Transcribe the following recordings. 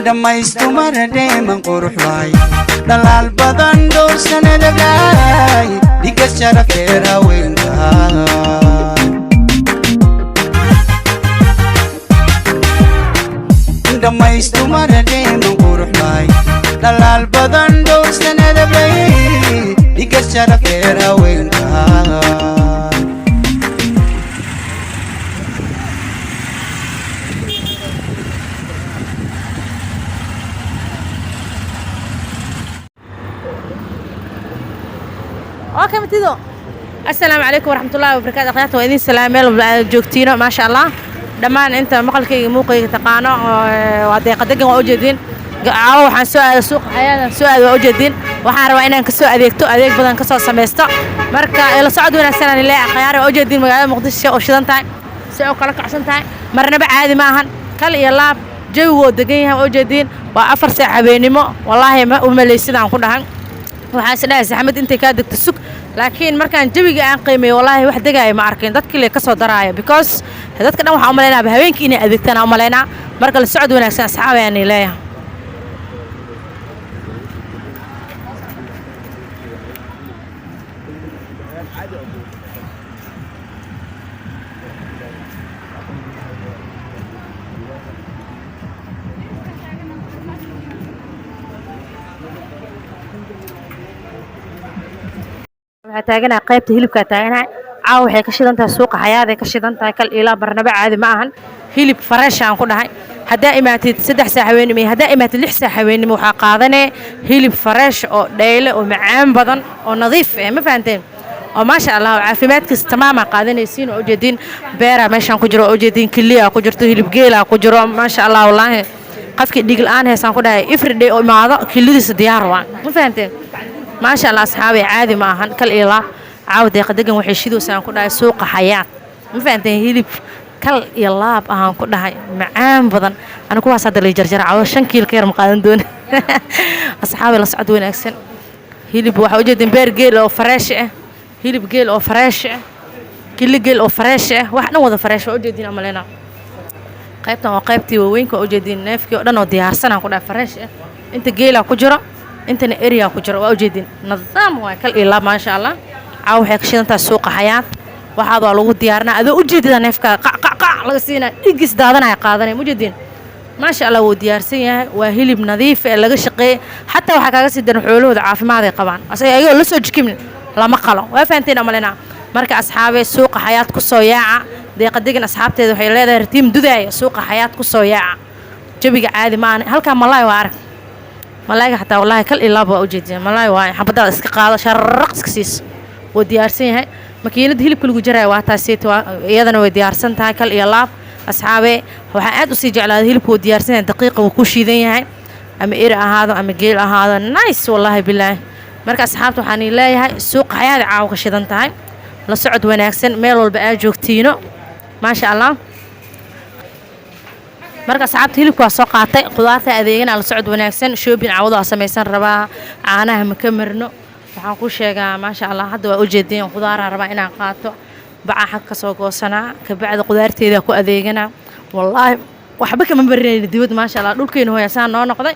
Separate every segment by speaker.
Speaker 1: dhamaystu maradheeman quruxlay dhalaal badan dhowr sanadagaay dhiga sharafeera weyntaay dhamaystu maradheeman quruxlay dhalaal badan dhowr sanadagay dhiga sharafeera weyntaay
Speaker 2: اوكي متيدو السلام عليكم ورحمه الله وبركاته اخواتي وإذن سلام ميل جوجتينو ما شاء الله دمان انت مقلكيga muuqayga taqaano waa deeqa degan waa u jeedin caaw waxaan soo aaday suuq xayada soo aaday waa u jeedin waxaan rabaa inaan ka soo adeegto adeeg badan ka soo sameesto marka ila socod wanaagsan aan ilaa khiyaar waa u jeedin magaalada Muqdisho oo shidan tahay si oo kala kacsan tahay marnaba caadi ma ahan kal iyo laab jawigo degan yahay u jeedin waa 4 saac habeenimo wallahi ma u maleysidaan ku dhahan waxaan isdhahay saxmad intay ka degto sug laakiin markaan jawiga aan qiimeeyo wallahi wax degay ma arkin dadkii la ka soo daraaya because dadka dhan waxa u maleynaa habeenkii inay adeegtaan u maleynaa marka la socod wanaagsan asxaabay aan leeyahay waxaa taaganahay qaybta hilibka taaganahay caaw waxay ka shidan tahay suuqa xayaad ay ka shidan tahay kal ilaa barnaba caadi ma ahan hilib fresh aan ku dhahay hadaa imaatid 3 saac haweenimo hadaa imaatid 6 saac haweenimo waxa qaadanay hilib fresh oo dheyle oo macaan badan oo nadiif ah ma fahanteen oo ma sha Allah caafimaadkiisa tamaam qaadanaysiin oo jeedin beera meeshan ku jiro oo jeedin kaliya ku jirto hilib geela ku jiro ma sha Allah wallahi qafki dhig la'aan heesan ku dhahay everyday oo imaado kilidiisa diyaar waa ma fahanteen ما شاء الله أصحابي عادي معهن كل إله عاود يقدقن وحشيدو سان كده سوق حياة ما فهمتين هيلب كل إله بأهان كده هاي معان بدن أنا كوا صدر لي جرجر عاود 5 كيلو كير مقادن دون أصحابي لا صعدوا أحسن هيلب واحد وجد بير جيل أو فريش هيلب جيل أو فريش كل جيل أو فريش واحد نوض فريش وجدين عملنا قيبتنا وقيبتي ووينك وجدين نافك ودنا وديار سنة كده فريش أنت جيل كجرا انتنا اريا كجرا waa ujeedin nidaam waa kal ila ma sha Allah caaw waxay ka shidantaa suuqa xayaat waxaad waa lagu diyaarnaa adoo ujeedida neefka qac laga siinaa dhigis daadanaya qaadanay ujeedin ma sha Allah wuu diyaarsan yahay waa hilib nadiif ah laga shaqeey hatta waxa kaaga sii daran xoolahooda caafimaad ay qabaan asay ayaga la soo jikimin lama qalo waa fahanteen amalena marka asxaabay suuqa xayaat ku soo yaaca deeqa degan asxaabteeda waxay leedahay tiim dudaaya suuqa xayaat ku soo yaaca jabiga caadi ma aan halka malaay waa arag ملاك حتى والله كل إلا بقى وجدي ملاك واي حبضل إسقاط شرق سكسيس وديارسين هاي مكينة هيل كل جرا وقتها سيت ويادنا وديارسن تاع كل إلا أصحابي وحقد وسيج على هيل وديارسين دقيقة وكوشي ذي هاي أم إير هذا أم جيل هذا نايس والله بالله مركز أصحابته حني لا هاي السوق حياة عاوق شدن تاعي لصعد وناكسن ميلول بقى جوكتينو ما شاء الله marka saxaabta hilibku waa soo qaatay qudaarta adeegana la socod wanaagsan shoobin caawada sameeysan rabaa caanaha ma ka marno waxaan ku sheegaa ma sha Allah hadda waa u jeedin qudaaraha rabaa inaan qaato bacaha ka soo goosanaa ka bacda qudaarteeda ku adeegana wallahi waxba kama barinayna dibad ma sha Allah dhulkeena hooyasaan noo noqday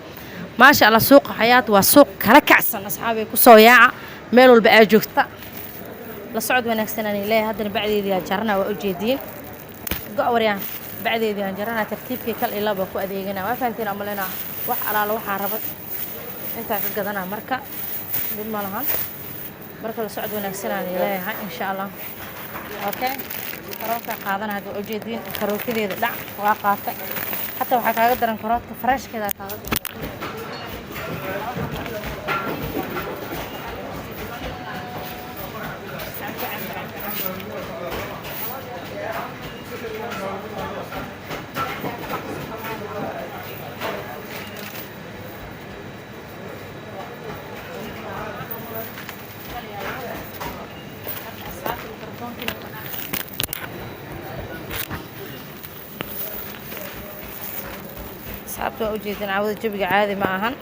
Speaker 2: ma sha Allah suuq xayaat waa suuq kala kacsan asxaabay ku soo yaaca meel walba ay joogta la socod wanaagsan aan ilaahay hadda bacdeedii jarna waa u jeedin go'wariyaan بعدين جرنا ترتيبك كل إلا بكو أديجنا ما فهمتين أملنا وح على لو حاربت أنت قدنا مركا بالمالهان مركا السعود ونكسنا لله إن شاء الله أوكي كروتا قادنا هذا أوجدين كروتي ذي دع واقعة حتى وحكا قدرن كروت فريش كذا أصحابته أوجدين عاود جبق عادي معهن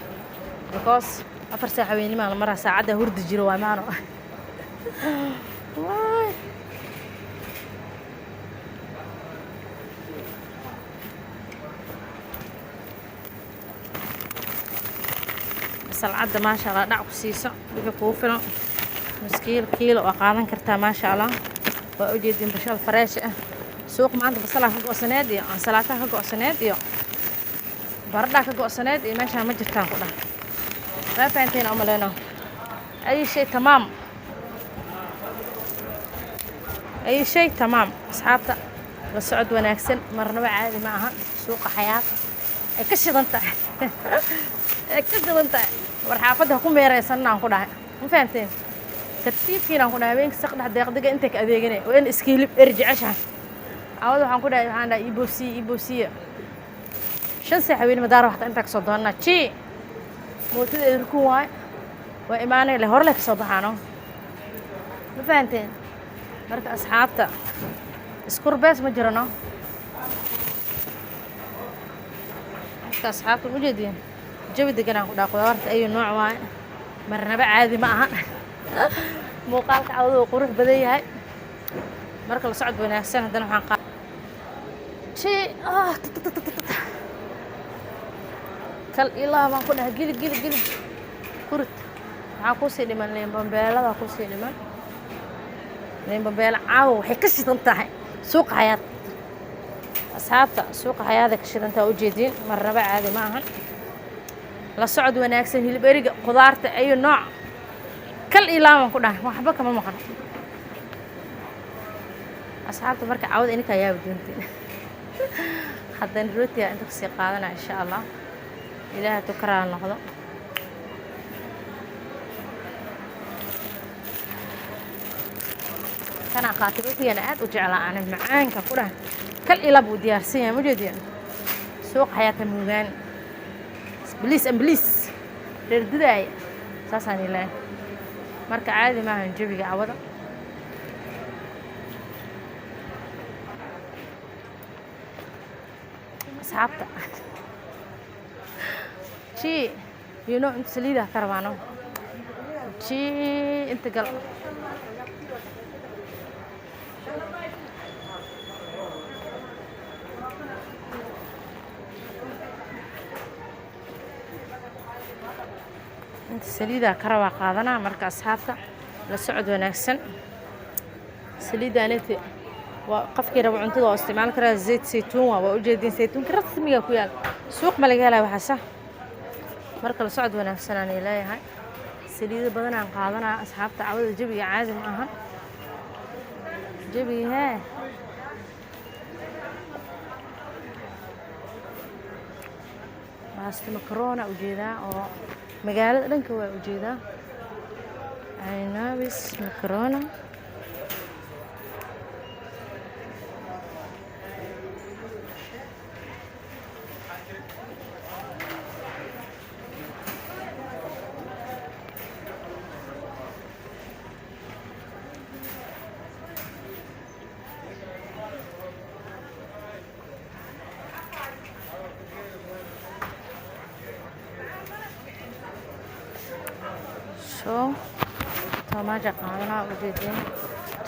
Speaker 2: because 4 ساعة حوالي ما مرة ساعة هرد جيروا معنا salcadda maasha allah dhac ku siiso wixii kugu filan miskiil kiilo oo qaadan kartaa maasha allah waa u jeedin bashal fresh ah suuq maanta basalaha ka go'saneed iyo ansalaataha ka go'saneed iyo baradhaha ka go'saneed iyo meeshaan ma jirtaan ku dhahay ما فهمتين أملنا أي شيء تمام أي شيء تمام أصحابتا بسعود وناكسن مرنا عادي معها سوق حياة كشيء ضنتا كشيء ضنتا ورحافظها كم بيرسلنا كلها ما فهمتين كتير فينا كنا بين سقنا دقيقة أنت كأذيقني وين إسكيل ارجع عشان عاوز waxaan ku dhahay waxaan iibosiya shan saaxiibin madaar waxta inta ka soo doonaa chi mootada irku waa imaanay le hor le ka soo baxaano ma fahanteen marka asxaabta iskurbees ma jirano marka asxaabta u jeediyeen jawi degan aan ku dhaaqo horta ay nooc waay marnaba caadi ma aha muuqaalka cawdu qurux badan yahay marka la socod wanaagsan haddana waxaan شيء كل إله ما كنا جيل كرت عاكوسي لمن لين بمبيلا عاكوسي لين بمبيلا عاو حكش تنتهي سوق حياة أصحابته سوق حياة ذاك الشيء أنت وجدين مرة بعد معهن لا صعد وناكسن هي البريق خضارته أي نوع كل إله ما كنا ما حبك ما مخن أصحابته مركب عاود إنك يا بدنتي حتى نروتي أنت كسي قادنا إن شاء الله إلهي تكرر النهضة كان خاطبتي أنا أد وجعل أنا معاك كلها كل إلى بوديار سيا موجودين سوق حياة الموجان بليس للداية أساسا إلهي مركا عادي ما هنجيبي عوضة أصحابته شي أنت سليدة كربانو شي أنت قلب أنت سليدة كربا قادنا مركز أصحابته لسعود ونكسن سليدة نتي وقفكي ربع عنتظر واستعمال كرا زيت زيتون وأوجدين زيتون كرا تسمية كويال سوق ملقالها وحسه مركل صعد ونفسنا إلهي هاي سليد بدنا عن قاضنا أصحاب تعود جبي عازم أها جبي هاي بس مكرونة وجيدا أو مقالة لنك وجيدا عنابس مكرونة شو طماطم قاعدنا وجدين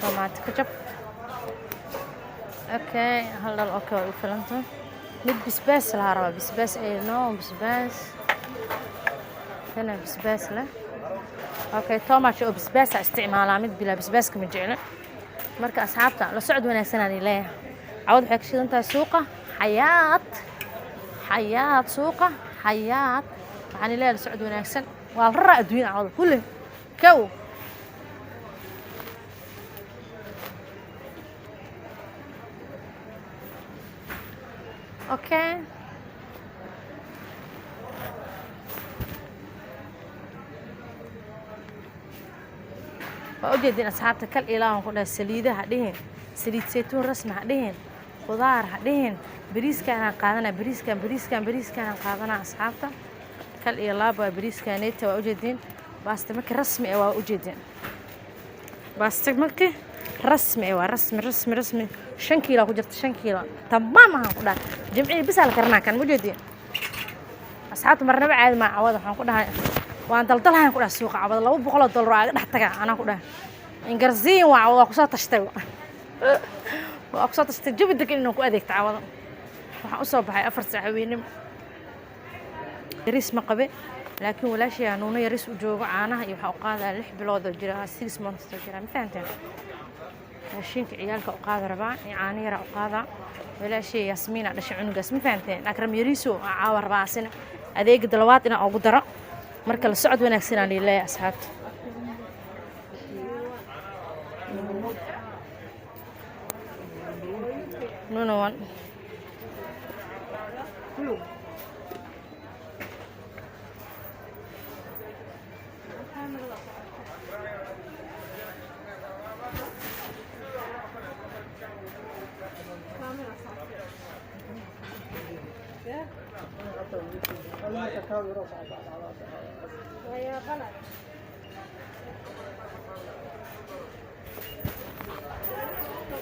Speaker 2: طماطم كجب اوكي هلا اوكي وفلنتو نب بسباس العربي بسباس اي نوع بسباس هنا بسباس له اوكي طماطم بسباس استعمالها مد بلا بسباس كم جعله مركا اصحابته لا سعد وناكسنا ليه عود حق شي انت سوقه حياة سوقه حياة يعني ليه سعد وناكسن والرأى الدنيا عوض كله كو اوكي وأوجدين أصحابتك كل إله كلها سليدة هدين سليد زيتون رسمي هدين خضار هدين بريس كان قادنا بريس كان قادنا أصحابته كل إله بريس كانت وأوجدين باستمك رسمي وأوجدين باستمك رسمي 5 كيلو كجرت 5 كيلو تمام كلها جمعي بس على كرنا كان موجودين أصحابته مرنا بعد ما عوض حنا كلها وأنا طلعها كلها السوق عبد الله وبقول $1 نحتاجها أنا كلها إنجرزين وأقصى تشتوي وأقصى تشتوي بدك إنه كأذيك تعوض وحأصاب هاي 4 ساعات ريس مقبل laakiin walaashay anuuna yaris u joogo caanaha iyo waxa u qaadaa 6 bilood oo jira 6 months oo jira ma fahanteen raashinka ciyaalka u qaada rabaa caano yar u qaada walaashay Yasmiina dhashay cunugaas ma fahanteen akram yariiso caawa rabaa asina adeega dalawaad ina ugu daro marka la socod wanaagsan aan leeyahay asxaabta no one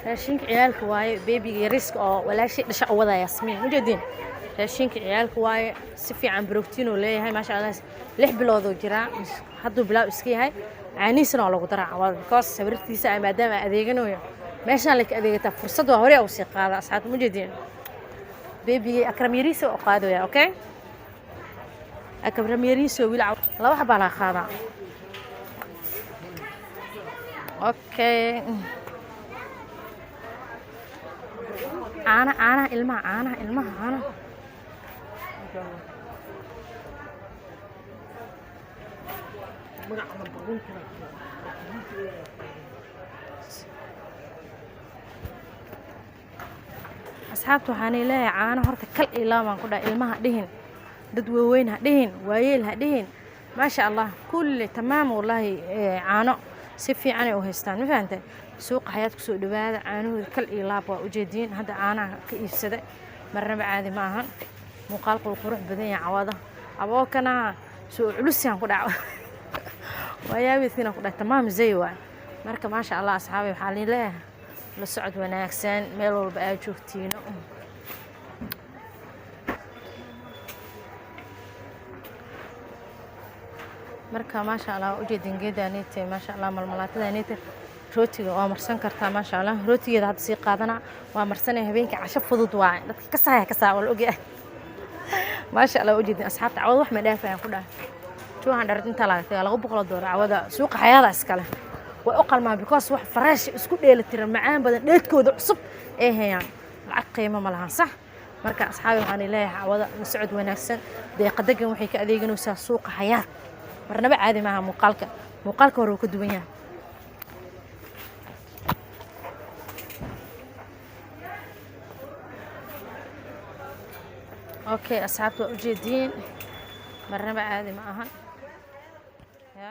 Speaker 2: raashinka ciyaalka waaye babyga yariska oo walaashay dhasha u wada Yasmiin mujeedin raashinka ciyaalka waaye si fiican protein oo leeyahay ma sha Allah 6 bilood oo jira hadduu bilaa iska yahay caaniisna lagu daraa waa because sawirtiisa ay maadaama adeeganayo meeshaan la ka adeegata fursad waa hore u sii qaada asxaab mujeedin baby akram yariso oo qaadaya okay akram yariso wiil laba xabaa la qaada okay أنا الماء أنا أصحابته هاني لا عانه هرت كل إلا ما نقول الماء دهن ددوينها دهن ويلها دهن ما شاء الله كل تمام والله عانه سفي أنا وهستان ما فهمت سوق حياتك سوق دبادة عانو كل إلاب وجدين هذا عانا كيف سد مرة عادي معهن مقالق القروح بدين عوضة أبوكنا سوق علوسيان قدع ويا بيثنا قدع تمام زي واحد مركب ما شاء الله أصحابي حالي له للسعد وناكسان ميلو بقى شوفتينه marka ma sha Allah u jeedin geedaanite ma sha Allah malmalaatadaanite rootiga waa marsan kartaa ma sha Allah rootigeeda hadda si qaadana waa marsanay habeenkii casho fudud waa dadka ka saa wal ogaa ma sha Allah u jeedin asxaabta cawad wax ma dhaafayaan ku dhaaf 200 inta laga $200 cawada suuqa xayaada iskale way u qalmaan because wax fresh isku dheelitiran macaan badan dheedkooda cusub ee hayaan lacag qiimo ma lahan sax marka asxaabi waxaan leeyahay cawada socod wanaagsan deeqadagan waxay ka adeeganaysaa suuqa xayaad marnaba caadi maaha muuqaalka hore uu ka duwan yahay okay asxaabta u jeedin marnaba caadi maaha ya